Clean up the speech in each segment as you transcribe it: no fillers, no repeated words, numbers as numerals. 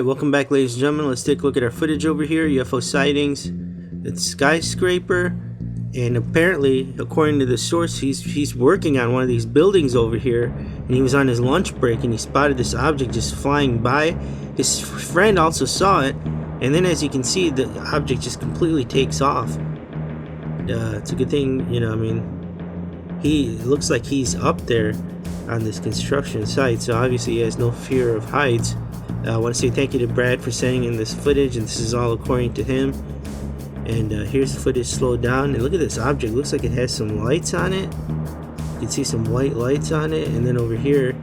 Alright, welcome back, ladies and gentlemen. Let's take a look at our footage over here. UFO sightings. It's Skyscraper, and apparently, according to the source, he's working on one of these buildings over here, and he was on his lunch break and he spotted this object just flying by. His friend also saw it, and then as you can see, the object just completely takes off. It's a good thing, you know, I mean, he looks like he's up there on this construction site, so obviously he has no fear of heights. I want to say thank you to Brad for sending in this footage, and this is all according to him. And here's the footage slowed down, and look at this object. Looks like it has some lights on it. You can see some white lights on it, and then over here,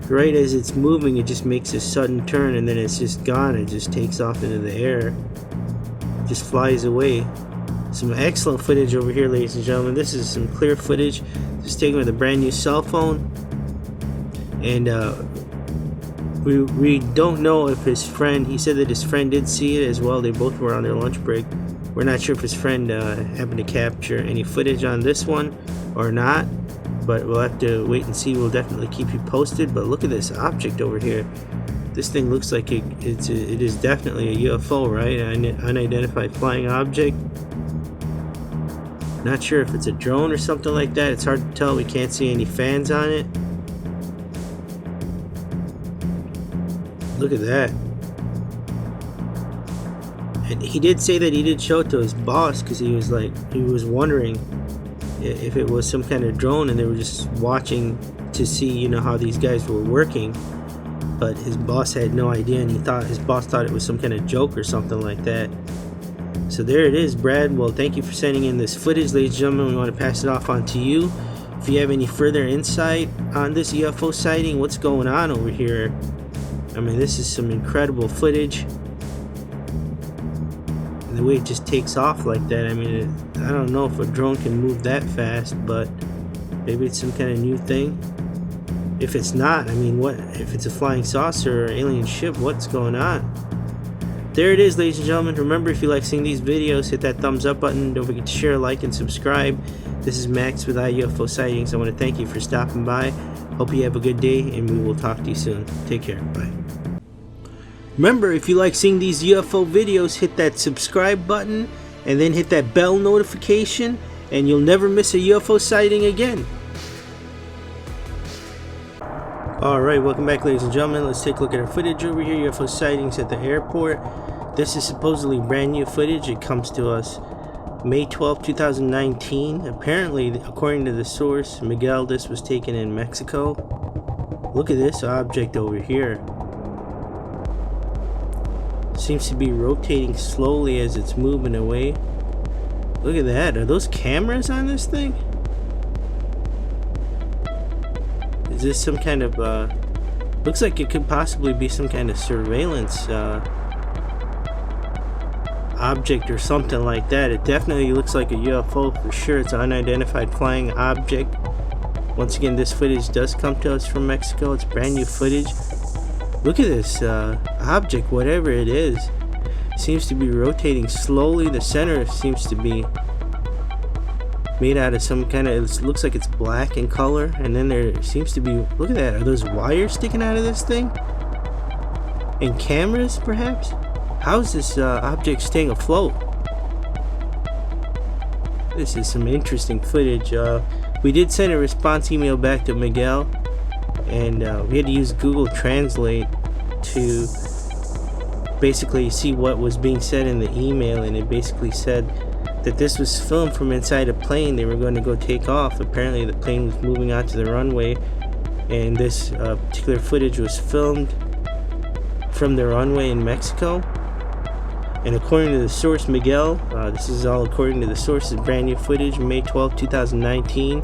right as it's moving, it just makes a sudden turn, and then it's just gone. It just takes off into the air, just flies away. Some excellent footage over here, ladies and gentlemen. This is some clear footage, just taken with a brand new cell phone. And we don't know if his friend, he said that his friend did see it as well. They both were on their lunch break. We're not sure if his friend happened to capture any footage on this one or not, but we'll have to wait and see. We'll definitely keep you posted. But look at this object over here. This thing looks like it is definitely a UFO, right? An unidentified flying object. Not sure if it's a drone or something like that. It's hard to tell. We can't see any fans on it. Look at that. And he did say that he did show it to his boss, because he was wondering if it was some kind of drone and they were just watching to see, you know, how these guys were working. But his boss had no idea, and his boss thought it was some kind of joke or something like that. So there it is, Brad. Well, thank you for sending in this footage, ladies and gentlemen. We want to pass it off on to you. If you have any further insight on this UFO sighting, what's going on over here? I mean, this is some incredible footage. And the way it just takes off like that, I mean, I don't know if a drone can move that fast, but maybe it's some kind of new thing. If it's not, I mean, what if it's a flying saucer or alien ship? What's going on? There it is, ladies and gentlemen. Remember, if you like seeing these videos, hit that thumbs up button. Don't forget to share, like, and subscribe. This is Max with iUFO Sightings. I want to thank you for stopping by. Hope you have a good day, and we will talk to you soon. Take care. Bye. Remember, if you like seeing these UFO videos, hit that subscribe button, and then hit that bell notification, and you'll never miss a UFO sighting again. Alright, welcome back, ladies and gentlemen. Let's take a look at our footage over here. UFO sightings at the airport. This is supposedly brand new footage. It comes to us May 12, 2019. Apparently, according to the source, Miguel, this was taken in Mexico. Look at this object over here. Seems to be rotating slowly as it's moving away. Look at that. Are those cameras on this thing? Is this some kind of looks like it could possibly be some kind of surveillance object or something like that. It definitely looks like a UFO for sure. It's an unidentified flying object. Once again, this footage does come to us from Mexico. It's brand new footage. Look at this object, whatever it is. Seems to be rotating slowly. The center seems to be made out of some kind of, it looks like it's black in color, and then there seems to be, look at that, are those wires sticking out of this thing? And cameras, perhaps? How is this object staying afloat? This is some interesting footage. We did send a response email back to Miguel, and we had to use Google Translate to basically see what was being said in the email, and it basically said that this was filmed from inside a plane. They were going to go take off. Apparently the plane was moving onto the runway, and this particular footage was filmed from the runway in Mexico. And according to the source, Miguel, this is all according to the source, is brand new footage, May 12, 2019.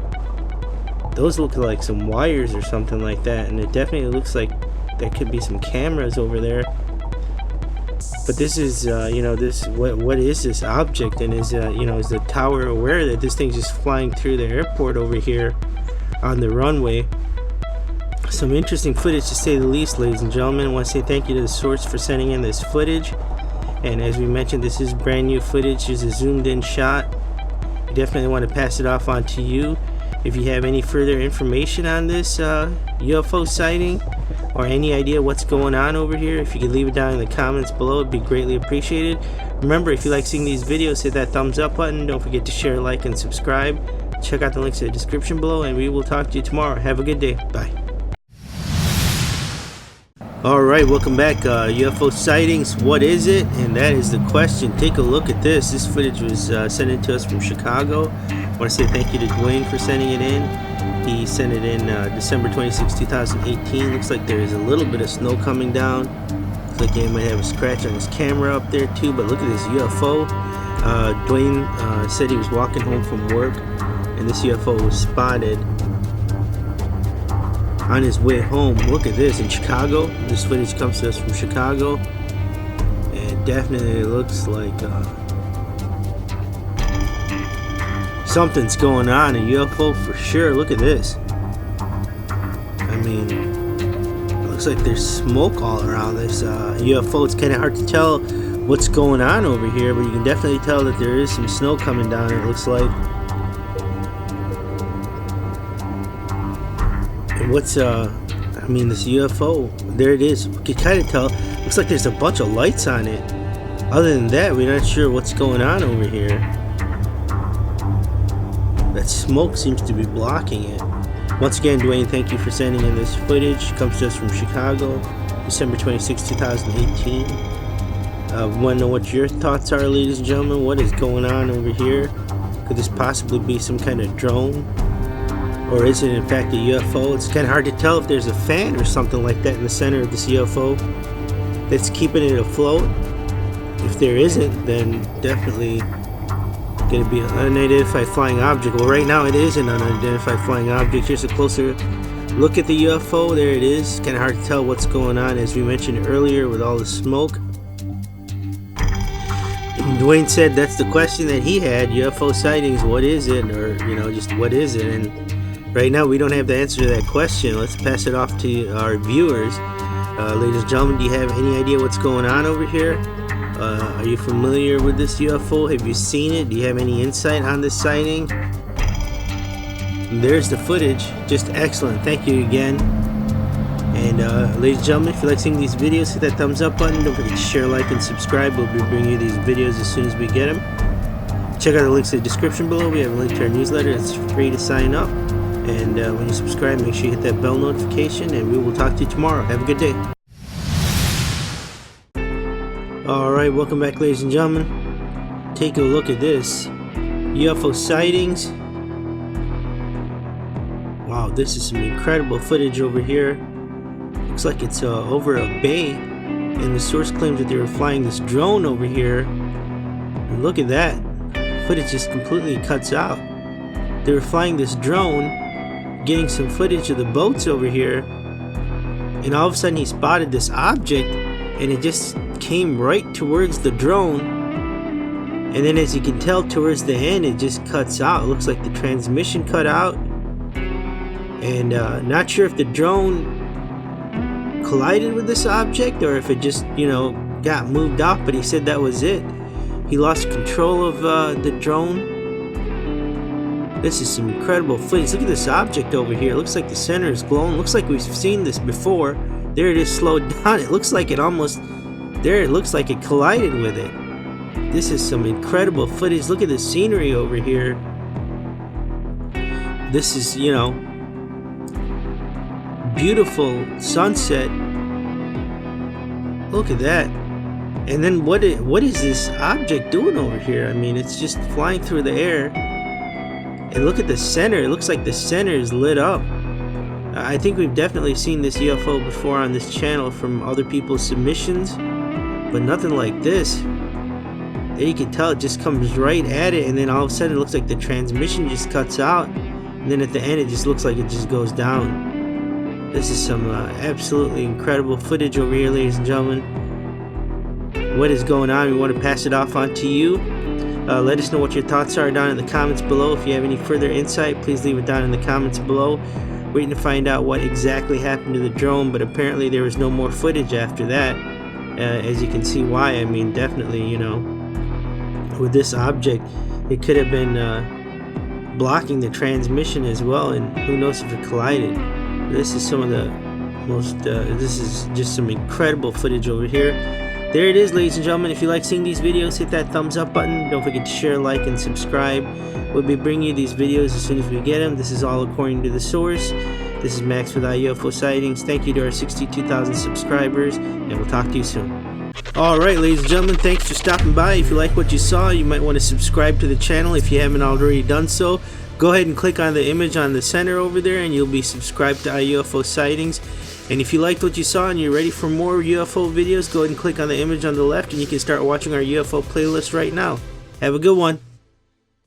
Those look like some wires or something like that, and it definitely looks like there could be some cameras over there. But this is, you know, this what is this object? And is you know, is the tower aware that this thing's just flying through the airport over here on the runway? Some interesting footage, to say the least, ladies and gentlemen. I want to say thank you to the source for sending in this footage. And as we mentioned, this is brand new footage. It's a zoomed in shot. I definitely want to pass it off on to you. If you have any further information on this UFO sighting, or any idea what's going on over here, if you could leave it down in the comments below, it'd be greatly appreciated. Remember, if you like seeing these videos, hit that thumbs up button. Don't forget to share, like, and subscribe. Check out the links in the description below, and we will talk to you tomorrow. Have a good day. Bye. Alright, welcome back. UFO sightings, what is it? And that is the question. Take a look at this. This footage was sent in to us from Chicago. I want to say thank you to Dwayne for sending it in. He sent it in December 26, 2018. Looks like there is a little bit of snow coming down. Looks like he might have a scratch on his camera up there too, but look at this UFO. Dwayne said he was walking home from work, and this UFO was spotted on his way home. Look at this in Chicago. This footage comes to us from Chicago, and definitely looks like something's going on. A UFO for sure. Look at this. I mean, it looks like there's smoke all around this UFO. It's kind of hard to tell what's going on over here, but you can definitely tell that there is some snow coming down, it looks like. What's I mean, this UFO, there it is. You can kind of tell, looks like there's a bunch of lights on it. Other than that, we're not sure what's going on over here. That smoke seems to be blocking it. Once again, Dwayne, thank you for sending in this footage. It comes to us from Chicago, December 26, 2018. Want to know what your thoughts are, ladies and gentlemen? What is going on over here? Could this possibly be some kind of drone? Or is it in fact a UFO? It's kind of hard to tell if there's a fan or something like that in the center of this UFO that's keeping it afloat. If there isn't, then definitely going to be an unidentified flying object. Well, right now it is an unidentified flying object. Here's a closer look at the UFO. There it is. Kind of hard to tell what's going on, as we mentioned earlier, with all the smoke. And Dwayne said that's the question that he had. UFO sightings, what is it? Or, you know, just what is it? And right now, we don't have the answer to that question. Let's pass it off to our viewers. Ladies and gentlemen, do you have any idea what's going on over here? Are you familiar with this UFO? Have you seen it? Do you have any insight on this sighting? And there's the footage. Just excellent. Thank you again. And ladies and gentlemen, if you like seeing these videos, hit that thumbs up button. Don't forget to share, like, and subscribe. We'll be bringing you these videos as soon as we get them. Check out the links in the description below. We have a link to our newsletter. It's free to sign up. And when you subscribe, make sure you hit that bell notification, and we will talk to you tomorrow. Have a good day. Alright, welcome back, ladies and gentlemen. Take a look at this. UFO sightings. Wow, this is some incredible footage over here. Looks like it's over a bay, and the source claims that they were flying this drone over here. And look at that. Footage just completely cuts out. They were flying this drone, getting some footage of the boats over here, and all of a sudden he spotted this object, and it just came right towards the drone, and then as you can tell towards the end it just cuts out. It looks like the transmission cut out, and not sure if the drone collided with this object or if it just, you know, got moved off, but he said that was it. He lost control of the drone. This is some incredible footage. Look at this object over here. It looks like the center is glowing. Looks like we've seen this before. There it is, slowed down. It looks like it almost, there it looks like it collided with it. This is some incredible footage. Look at the scenery over here. This is, you know, beautiful sunset. Look at that. And then what is this object doing over here? I mean, it's just flying through the air. And look at the center. It looks like the center is lit up. I think we've definitely seen this UFO before on this channel from other people's submissions, but nothing like this. There you can tell it just comes right at it, and then all of a sudden it looks like the transmission just cuts out, and then at the end it just looks like it just goes down. This is some absolutely incredible footage over here, ladies and gentlemen. What is going on? We want to pass it off on to you. Let us know what your thoughts are down in the comments below. If you have any further insight, please leave it down in the comments below. Waiting to find out what exactly happened to the drone, but apparently there was no more footage after that. As you can see why. I mean, definitely, you know, with this object, it could have been blocking the transmission as well, and who knows if it collided. This is some of the This is just some incredible footage over here. There it is, ladies and gentlemen. If you like seeing these videos, hit that thumbs up button. Don't forget to share, like, and subscribe. We'll be bringing you these videos as soon as we get them. This is all according to the source. This is Max with iUFO Sightings. Thank you to our 62,000 subscribers, and we'll talk to you soon. Alright, ladies and gentlemen, thanks for stopping by. If you like what you saw, you might want to subscribe to the channel if you haven't already done so. Go ahead and click on the image on the center over there, and you'll be subscribed to iUFO Sightings. And if you liked what you saw and you're ready for more UFO videos, go ahead and click on the image on the left, and you can start watching our UFO playlist right now. Have a good one.